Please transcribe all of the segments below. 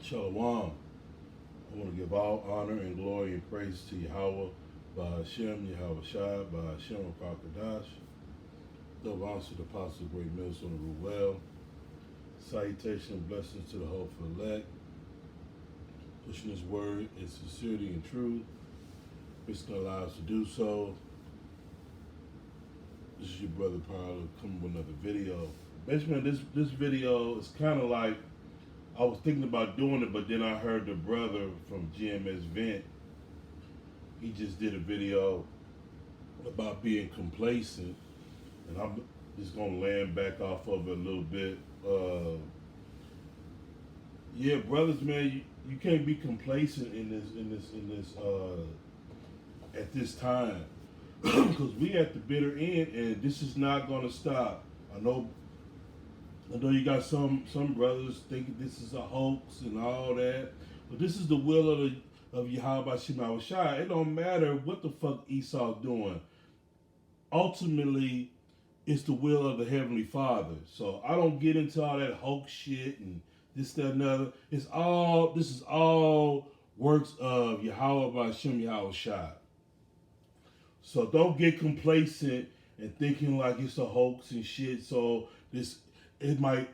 Shalom. I want to give all honor and glory and praise to Yahweh, by Hashem, Yahweh Shai, by Hashem, Pakadash. Double honors to the Apostle, Great Minister, and Ruel. Salutation and blessings to the hopeful elect. Pushing His word in sincerity and truth. Risking our lives to do so. This is your brother Paolo coming with another video. Basically, this video is kind of like, I was thinking about doing it, but then I heard the brother from GMS Vent. He just did a video about being complacent, and I'm just gonna land back off of it a little bit. Yeah, brothers, man, you can't be complacent in this at this time, because we at the bitter end, and this is not gonna stop. I know you got some brothers thinking this is a hoax and all that, but this is the will of Yahweh Shema Shai. It don't matter what the fuck Esau doing. Ultimately, it's the will of the Heavenly Father. So I don't get into all that hoax shit and this, that, and other. This is all works of Yahweh by Hashem Yahweh Shai. So don't get complacent and thinking like it's a hoax and shit. So this might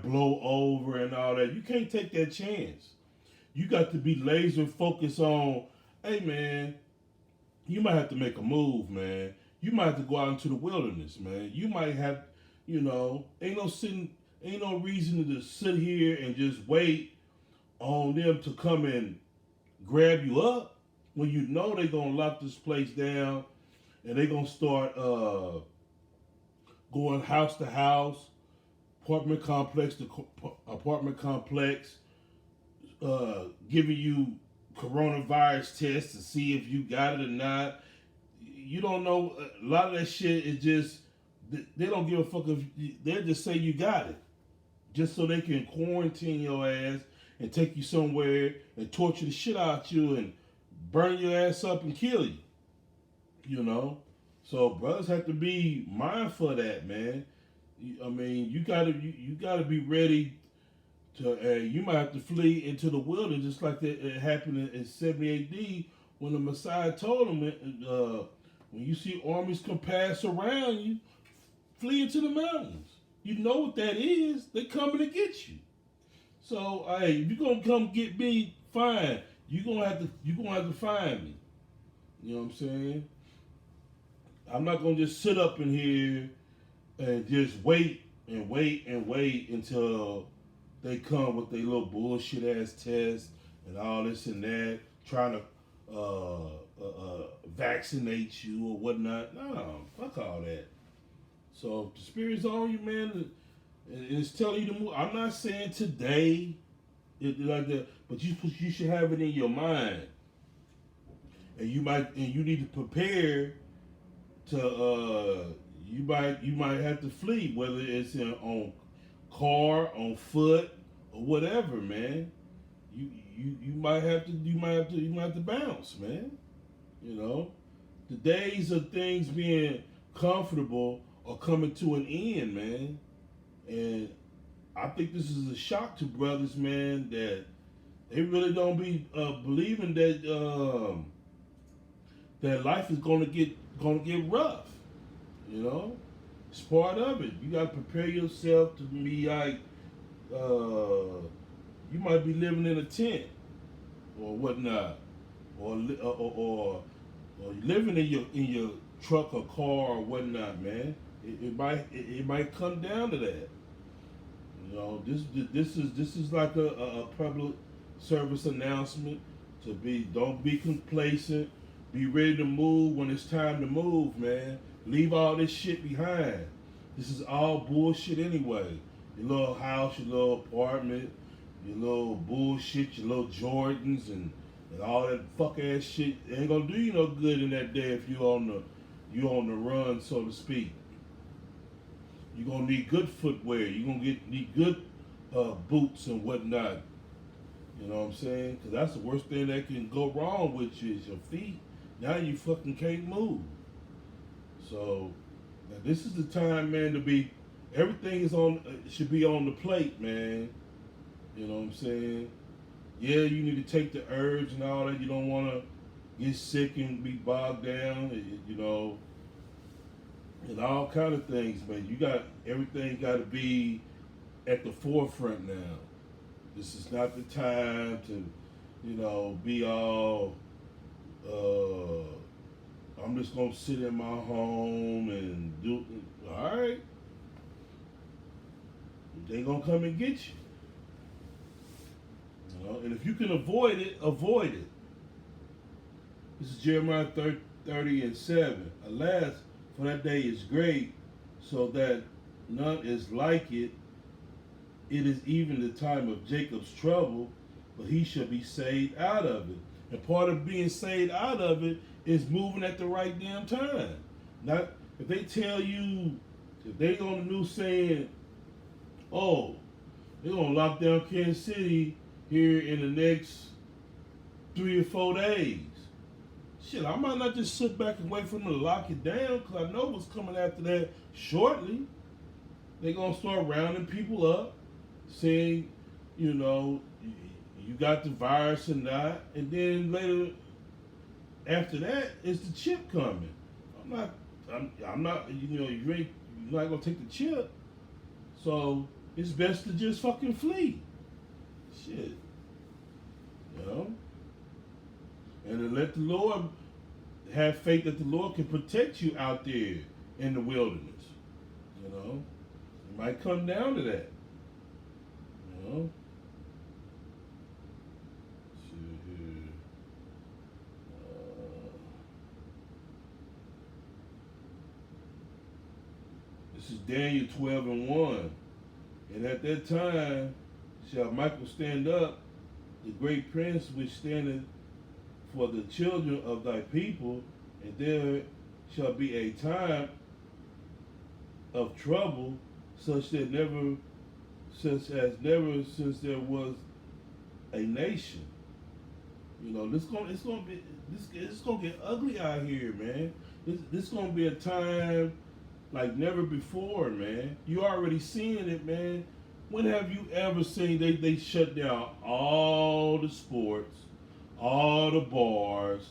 blow over and all that. You can't take that chance. You got to be laser focused on, hey man, you might have to make a move, man. You might have to go out into the wilderness, man. You might have, ain't no reason to just sit here and just wait on them to come and grab you up when you know they're gonna lock this place down and they're gonna start going house to house, apartment complex to apartment complex, giving you coronavirus tests to see if you got it or not. You don't know. A lot of that shit is just, they don't give a fuck if they just say you got it, just so they can quarantine your ass and take you somewhere and torture the shit out you and burn your ass up and kill you. So brothers have to be mindful of that, man. I mean, you gotta be ready to. You might have to flee into the wilderness, just like that it happened in 70 A.D. when the Messiah told him, when you see armies compass around you, flee into the mountains. You know what that is. They're coming to get you. So, hey, if you're gonna come get me, fine. You're gonna have to find me. You know what I'm saying? I'm not gonna just sit up in here and just wait until they come with their little bullshit ass test and all this and that, trying to vaccinate you or whatnot. No, fuck all that. So if the spirit's on you, man, and it's telling you to move. I'm not saying today, like that, but you should have it in your mind, and you need to prepare to. You might have to flee, whether it's on car, on foot, or whatever, man. You might have to bounce, man. The days of things being comfortable are coming to an end, man. And I think this is a shock to brothers, man, that they really don't be believing that that life is gonna get rough. It's part of it. You gotta prepare yourself to be like, you might be living in a tent or whatnot, or living in your truck or car or whatnot, man. It might come down to that. This is like a public service announcement don't be complacent. Be ready to move when it's time to move, man. Leave all this shit behind. This is all bullshit anyway. Your little house, your little apartment, your little bullshit, your little Jordans and all that fuck ass shit ain't gonna do you no good in that day if you on the run, so to speak. You're gonna need good footwear. You're gonna need good boots and whatnot. You know what I'm saying? Because that's the worst thing that can go wrong with you is your feet. Now you fucking can't move. So now this is the time, man, to be. Everything should be on the plate, man. You know what I'm saying? Yeah, you need to take the herbs and all that. You don't want to get sick and be bogged down. You know, and all kind of things, man. You got everything got to be at the forefront now. This is not the time to, be all. I'm just gonna sit in my home and do. All right, they gonna come and get you. And if you can avoid it, avoid it. This is Jeremiah 30 and 7. Alas, for that day is great, so that none is like it. It is even the time of Jacob's trouble, but he shall be saved out of it. And part of being saved out of it is moving at the right damn time. Not if they tell you, if they on the news saying, oh, they're gonna lock down Kansas City here in the next 3 or 4 days. Shit, I might not just sit back and wait for them to lock it down, because I know what's coming after that shortly. They're gonna start rounding people up, saying, you got the virus or not, and then later after that is the chip coming. I'm not, you're not gonna take the chip, so it's best to just fucking flee. Shit, you know, and to let the Lord have faith that the Lord can protect you out there in the wilderness. It might come down to that. This is Daniel 12 and 1. And at that time shall Michael stand up, the great prince which standeth for the children of thy people, and there shall be a time of trouble such as never since there was a nation. It's gonna get ugly out here, man. This gonna be a time like never before, man. You already seeing it, man. When have you ever seen they shut down all the sports, all the bars,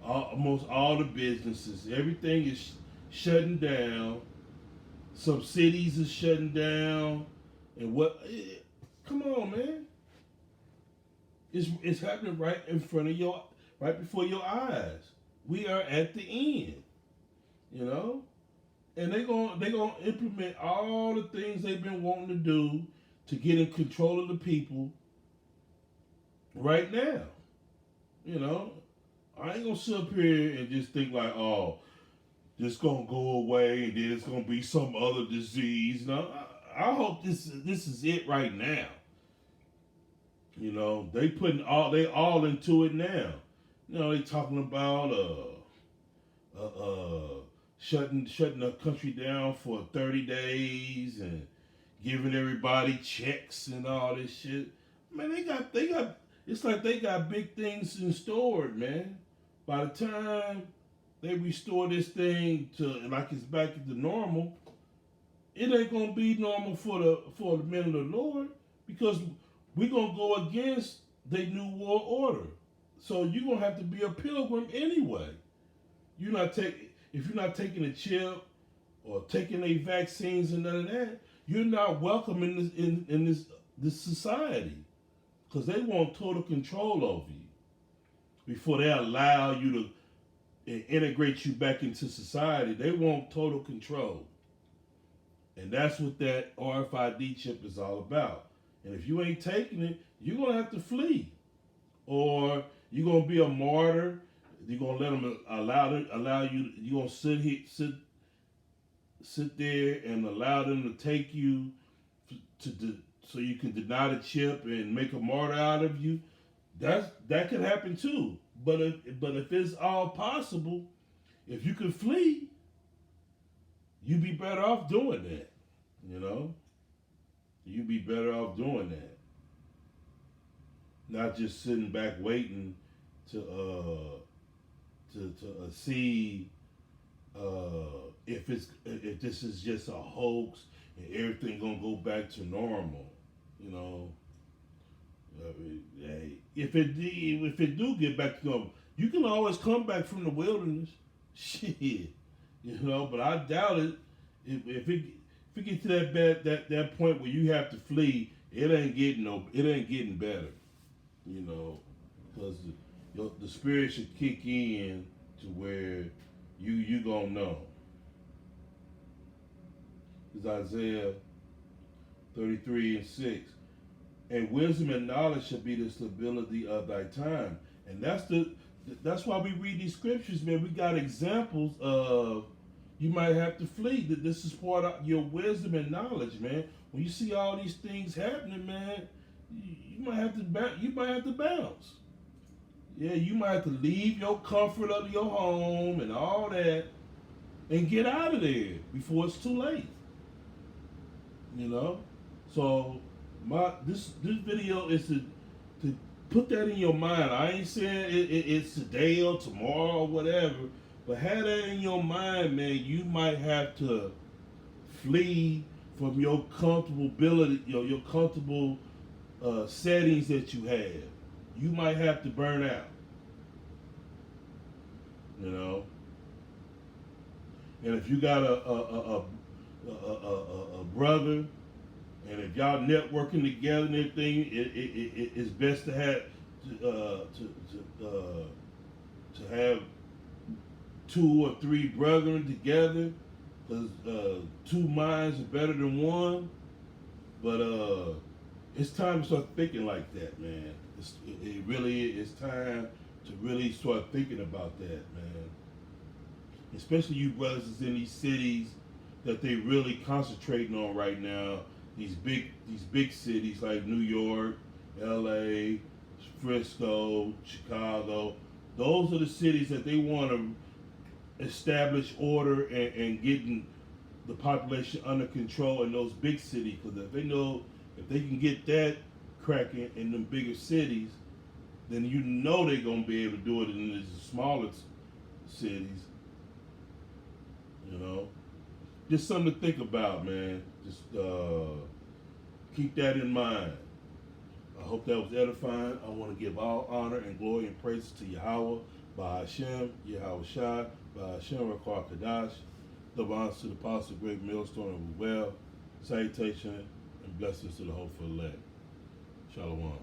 almost all the businesses? Everything is shutting down. Some cities are shutting down, and come on, man. It's happening right in front of right before your eyes. We are at the end, and they gonna implement all the things they've been wanting to do to get in control of the people right now. I ain't gonna sit up here and just think like, oh, this gonna go away and then it's gonna be some other disease. No, I hope this is it right now. They all into it now. They talking about shutting the country down for 30 days and giving everybody checks and all this shit. Man, they got it's like they got big things in store, man. By the time they restore this thing to like it's back to normal, it ain't gonna be normal for the men of the Lord, because we're gonna go against the new world order. So you're gonna have to be a pilgrim anyway. If you're not taking a chip or taking a vaccines and none of that, you're not welcome in this society, because they want total control over you before they allow you to integrate you back into society. They want total control, and that's what that RFID chip is all about. And if you ain't taking it, you're gonna have to flee, or you're gonna be a martyr. You're gonna let them allow you. You're gonna sit there and allow them to take you so you can deny the chip and make a martyr out of you. That could happen too. But if it's all possible, if you can flee, you'd be better off doing that. You'd be better off doing that. Not just sitting back waiting to see if this is just a hoax and everything gonna go back to normal. Hey, if it do get back to normal, you can always come back from the wilderness. Shit, but I doubt it. If it get to that point where you have to flee, it ain't getting better. Because the spirit should kick in to where you gonna know. It's Isaiah 33:6. And wisdom and knowledge shall be the stability of thy time. And that's why we read these scriptures, man. We got examples of you might have to flee. That this is part of your wisdom and knowledge, man. When you see all these things happening, man, you might have to bounce. Yeah, you might have to leave your comfort of your home and all that and get out of there before it's too late. So this video is to put that in your mind. I ain't saying it's today or tomorrow or whatever, but have that in your mind, man. You might have to flee from your comfortability, your comfortable settings that you have. You might have to burn out. And if you got a brother, and if y'all networking together and everything, it's best to have to have 2 or 3 brethren together, because 2 minds are better than one. But it's time to start thinking like that, man. It really is time to really start thinking about that, man. Especially you brothers that's in these cities that they really concentrating on right now. These big cities like New York, LA, Frisco, Chicago. Those are the cities that they want to establish order and getting the population under control in those big cities. Because if they can get that cracking in them bigger cities, then they're gonna be able to do it in the smaller cities. Just something to think about, man. Just keep that in mind. I hope that was edifying. I want to give all honor and glory and praises to Yahweh, by Hashem, Yahweh Shai, by Hashem, Rakar Kadash. Love honor to the apostle, great millstone of well. Salutation and blessings to the hopeful elect. Shalom.